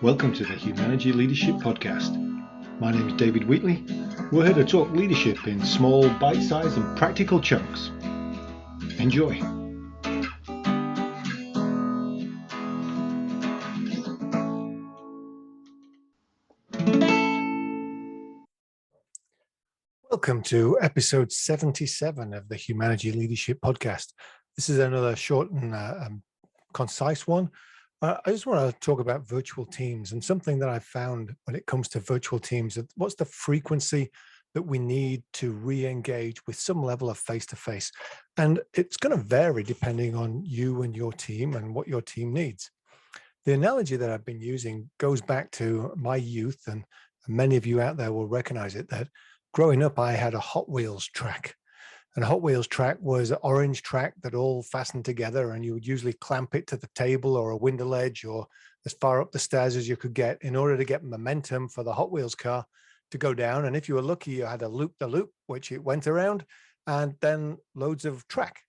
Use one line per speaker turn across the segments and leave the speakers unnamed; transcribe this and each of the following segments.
Welcome to the Humanergy Leadership Podcast. My name is David Wheatley. We're here to talk leadership in small, bite-sized and practical chunks. Enjoy. Welcome to episode 77 of the Humanergy Leadership Podcast. This is another short and concise one. I just want to talk about virtual teams and something that I've found when it comes to virtual teams. What's the frequency that we need to re-engage with some level of face-to-face? And it's going to vary depending on you and your team and what your team needs. The analogy that I've been using goes back to my youth, and many of you out there will recognize it, that growing up, I had a Hot Wheels track. And a Hot Wheels track was an orange track that all fastened together, and you would usually clamp it to the table or a window ledge or as far up the stairs as you could get in order to get momentum for the Hot Wheels car to go down. And if you were lucky, you had a loop-the-loop, which it went around, and then loads of track.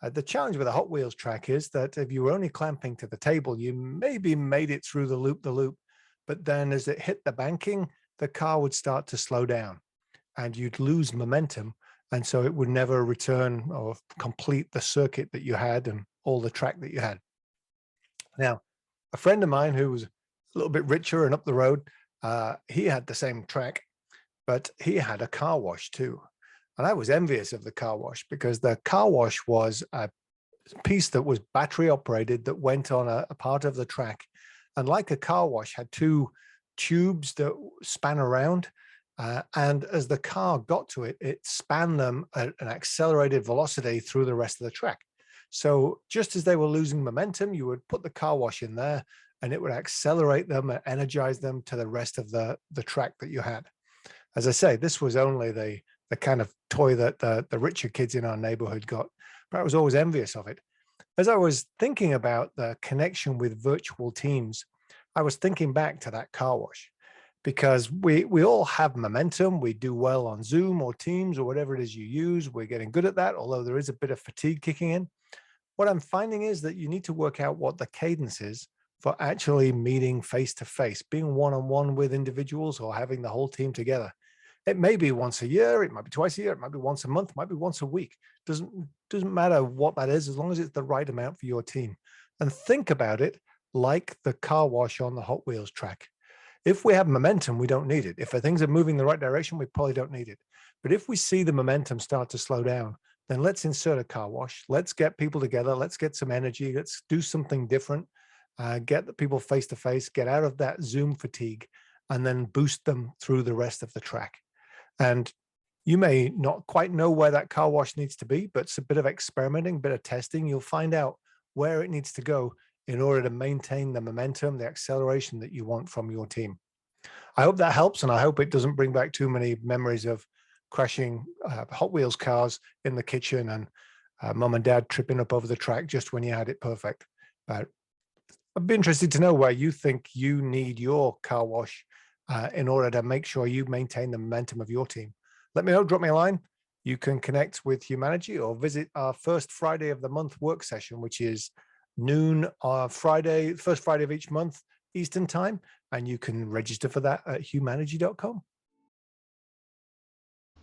The challenge with a Hot Wheels track is that if you were only clamping to the table, you maybe made it through the loop-the-loop, but then as it hit the banking, the car would start to slow down and you'd lose momentum. And so it would never return or complete the circuit that you had and all the track that you had. Now, a friend of mine who was a little bit richer and up the road, he had the same track, but he had a car wash too. And I was envious of the car wash because the car wash was a piece that was battery operated that went on a part of the track. And like a car wash, had two tubes that span around. And as the car got to it, it spanned them at an accelerated velocity through the rest of the track. So just as they were losing momentum, you would put the car wash in there and it would accelerate them and energize them to the rest of the track that you had. As I say, this was only the kind of toy that the richer kids in our neighborhood got, but I was always envious of it. As I was thinking about the connection with virtual teams, I was thinking back to that car wash. Because we all have momentum. We do well on Zoom or Teams or whatever it is you use. We're getting good at that, although there is a bit of fatigue kicking in. What I'm finding is that you need to work out what the cadence is for actually meeting face-to-face, being one-on-one with individuals or having the whole team together. It may be once a year, it might be twice a year, it might be once a month, it might be once a week. Doesn't matter what that is, as long as it's the right amount for your team. And think about it like the car wash on the Hot Wheels track. If we have momentum, we don't need it. If things are moving the right direction, we probably don't need it. But if we see the momentum start to slow down, then let's insert a car wash. Let's get people together. Let's get some energy. Let's do something different. Get the people face to face, get out of that Zoom fatigue, and then boost them through the rest of the track. And you may not quite know where that car wash needs to be, but it's a bit of experimenting, a bit of testing. You'll find out where it needs to go in order to maintain the momentum, the acceleration that you want from your team. I hope that helps, and I hope it doesn't bring back too many memories of crashing Hot Wheels cars in the kitchen and mom and dad tripping up over the track just when you had it perfect. I'd be interested to know where you think you need your car wash in order to make sure you maintain the momentum of your team. Let me know, drop me a line. You can connect with Humanergy or visit our first Friday of the month work session, which is noon Friday, first Friday of each month, Eastern time, and you can register for that at humanergy.com.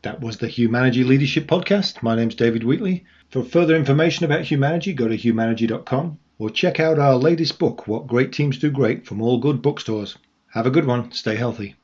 That was the Humanergy Leadership Podcast. My name's David Wheatley. For further information about Humanergy, go to humanergy.com or check out our latest book, What Great Teams Do Great, from all good bookstores. Have a good one. Stay healthy.